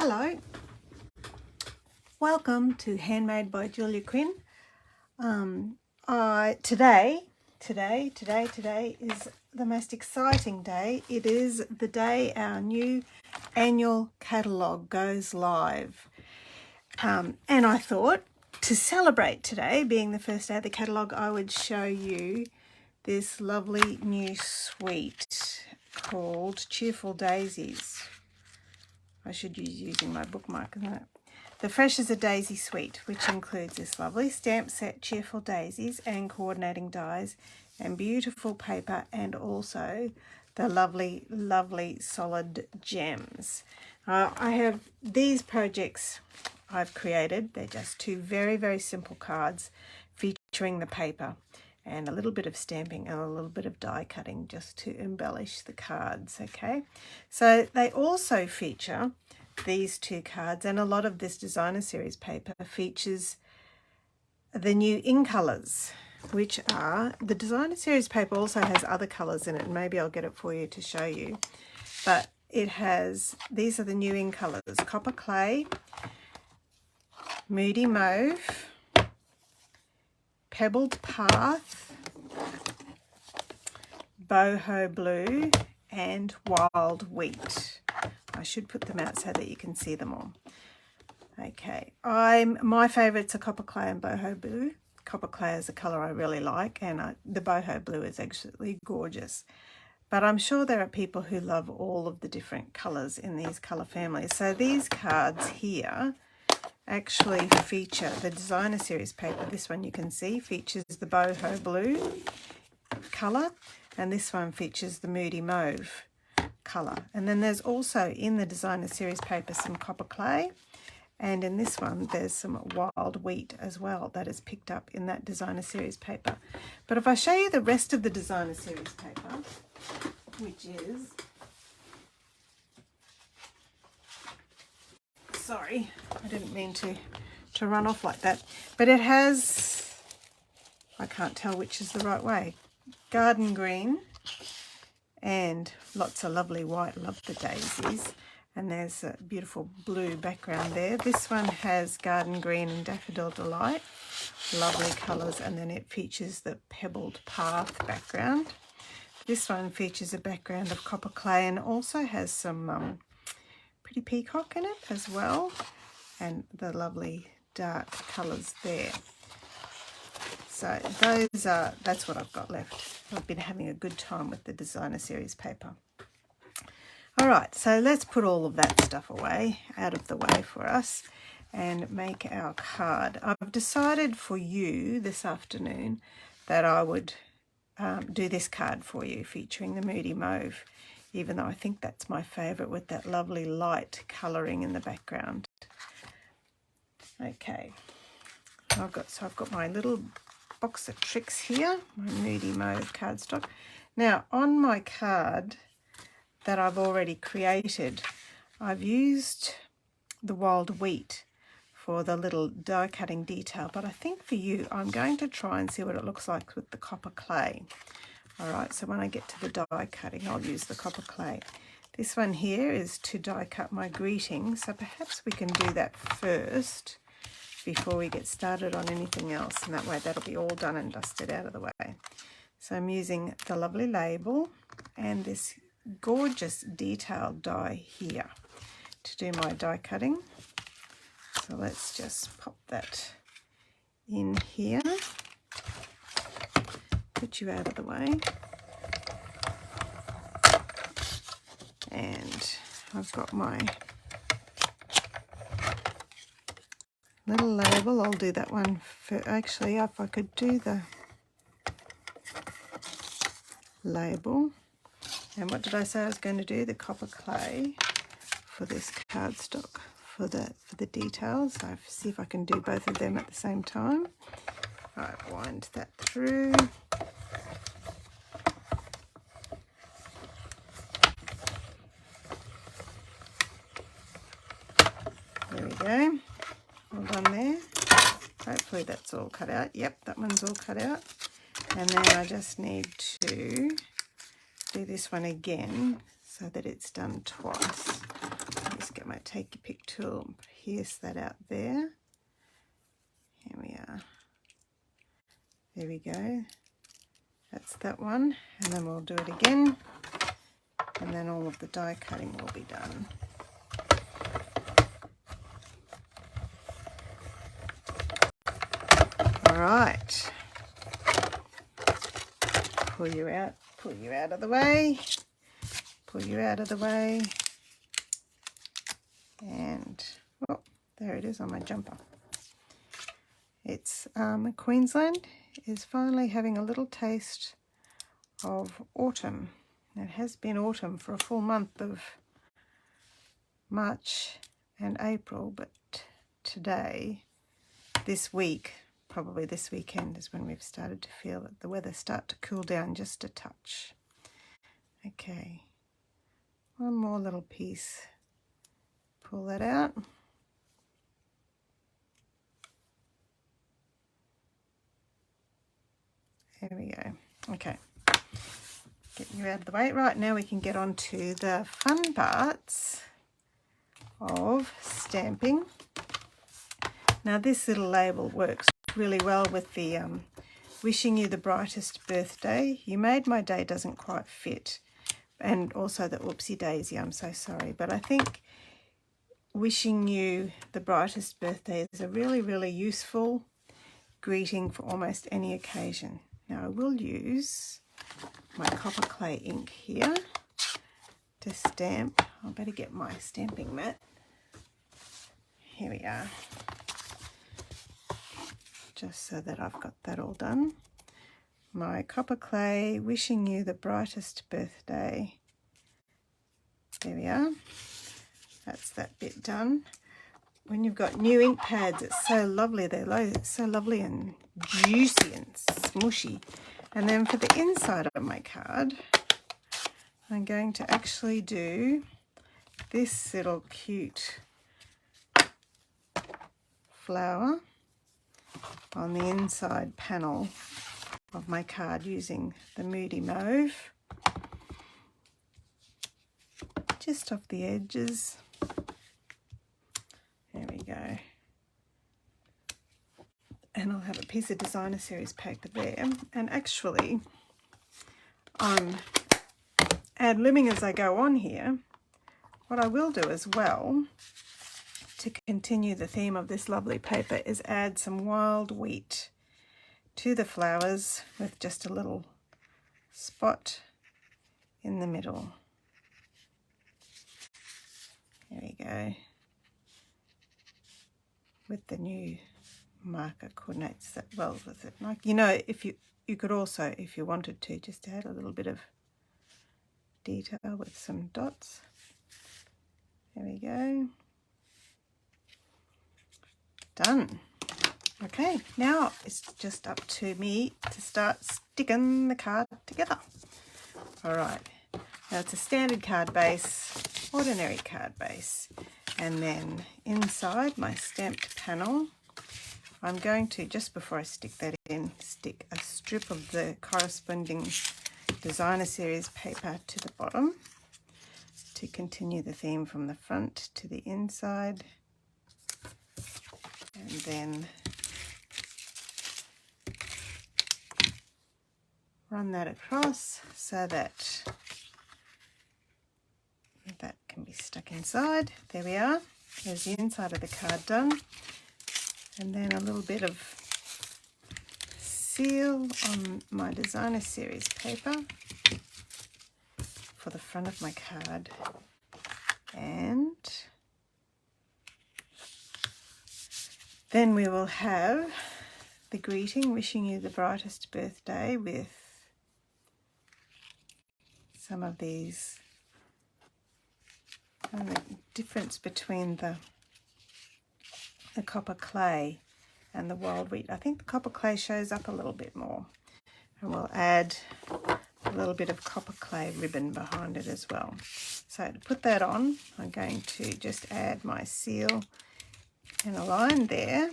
Hello, welcome to Handmade by Julia QUinn. Today is the most exciting day. It is the day our new annual catalogue goes live. And I thought to celebrate today, being the first day of the catalogue, I would show you this lovely new suite called Cheerful Daisies. I should use using my bookmark, isn't it? The Fresh as a Daisy suite, which includes this lovely stamp set, Cheerful Daisies, and coordinating dies, and beautiful paper, and also the lovely, lovely solid gems. I have these projects I've created. They're just two very, very simple cards featuring the paper and a little bit of stamping and a little bit of die cutting just to embellish the cards, okay? So they also feature these two cards, and a lot of this designer series paper features the new Incolours, which are, the designer series paper also has other colours in it, and maybe I'll get it for you to show you. But it has, these are the new Incolours: Copper Clay, Moody Mauve, Pebbled Path, Boho Blue, and Wild Wheat. I should put them out so that you can see them all. Okay, my favourites are Copper Clay and Boho Blue. Copper Clay is a colour I really like, and the Boho Blue is actually gorgeous. But I'm sure there are people who love all of the different colours in these colour families. So these cards here actually feature the designer series paper. This one you can see features the Boho Blue colour, and this one features the Moody Mauve colour. And then there's also in the designer series paper some Copper Clay, and in this one there's some Wild Wheat as well that is picked up in that designer series paper. But if I show you the rest of the designer series paper, which is, sorry, I didn't mean to run off like that, but it has, I can't tell which is the right way, garden green and lots of lovely white, love the daisies, and there's a beautiful blue background there. This one has garden green and daffodil delight, lovely colours, and then it features the pebbled path background. This one features a background of Copper Clay and also has some pretty peacock in it as well, and the lovely dark colours there. So that's what I've got left. I've been having a good time with the designer series paper. All right, so let's put all of that stuff away, out of the way for us, and make our card. I've decided for you this afternoon that I would do this card for you featuring the Moody Mauve, even though I think that's my favourite with that lovely light colouring in the background. Okay, I've got my little box of tricks here, my Moody Mauve cardstock. Now on my card that I've already created, I've used the Wild Wheat for the little die cutting detail, but I think for you I'm going to try and see what it looks like with the Copper Clay. Alright, so when I get to the die cutting I'll use the Copper Clay. This one here is to die cut my greeting, so perhaps we can do that first before we get started on anything else, and that way that'll be all done and dusted out of the way. So I'm using the lovely label and this gorgeous detailed die here to do my die cutting. So let's just pop that in here, put you out of the way, and I've got my little label. I'll do that one for, actually, if I could do the label. And what did I say I was going to do? The Copper Clay for this cardstock for the details. So see if I can do both of them at the same time. All right, wind that through. There we go. All done there. Hopefully that's all cut out. Yep, that one's all cut out. And then I just need to do this one again so that it's done twice. Just get my take your pick tool, pierce that out there. Here we are. There we go. That's that one. And then we'll do it again. And then all of the die cutting will be done. All right. Pull you out of the way. Pull you out of the way. And, oh, there it is on my jumper. It's Queensland is finally having a little taste of autumn. It has been autumn for a full month of March and April, but today, this week, probably this weekend, is when we've started to feel that the weather start to cool down just a touch. Okay, one more little piece. Pull that out. There we go. Okay, get you out of the way. Right, now we can get on to the fun parts of stamping. Now this little label works really well with the wishing you the brightest birthday. You made my day doesn't quite fit. And also the oopsie daisy, I'm so sorry. But I think wishing you the brightest birthday is a really, really useful greeting for almost any occasion. Now I will use my copper clay ink here to stamp. I better get my stamping mat. Here we are. Just so that I've got that all done. My copper clay, wishing you the brightest birthday. There we are. That's that bit done. When you've got new ink pads, it's so lovely. They're so lovely and juicy and smushy. And then for the inside of my card, I'm going to actually do this little cute flower on the inside panel of my card using the Moody Mauve. Just off the edges. There we go. And I'll have a piece of designer series paper there. And actually, I'm ad-libbing as I go on here. What I will do as well, to continue the theme of this lovely paper, is add some wild wheat to the flowers with just a little spot in the middle. There we go. With the new marker coordinates that well with it. Like, you know, if you could also, if you wanted to, just add a little bit of detail with some dots. There we go. Done. Okay, now it's just up to me to start sticking the card together. All right, now it's a standard card base, ordinary card base, and then inside my stamped panel, I'm going to, just before I stick that in, stick a strip of the corresponding designer series paper to the bottom to continue the theme from the front to the inside, and then run that across so that that can be stuck inside. There we are. There's the inside of the card done. And then a little bit of seal on my designer series paper for the front of my card. And then we will have the greeting, wishing you the brightest birthday, with some of these, and the difference between the copper clay and the wild wheat. I think the copper clay shows up a little bit more, and we'll add a little bit of copper clay ribbon behind it as well. So to put that on, I'm going to just add my seal in a line there,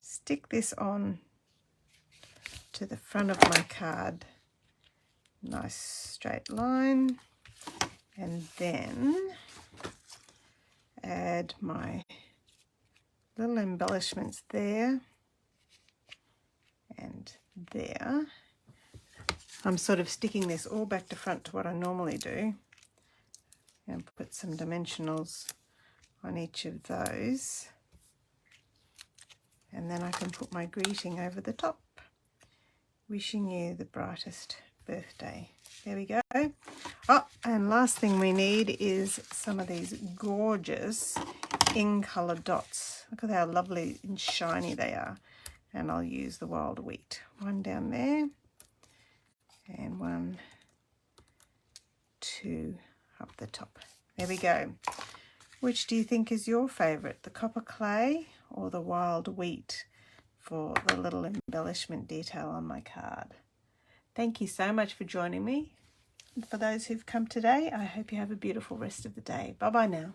stick this on to the front of my card, nice straight line, and then add my little embellishments there and there. I'm sort of sticking this all back to front to what I normally do, and put some dimensionals on each of those, and then I can put my greeting over the top. Wishing you the brightest birthday. There we go. Oh, and last thing we need is some of these gorgeous Incolour dots. Look at how lovely and shiny they are. And I'll use the wild wheat. One down there, and 1, 2 up the top. There we go. Which do you think is your favourite, the copper clay or the wild wheat for the little embellishment detail on my card? Thank you so much for joining me. And for those who've come today, I hope you have a beautiful rest of the day. Bye-bye now.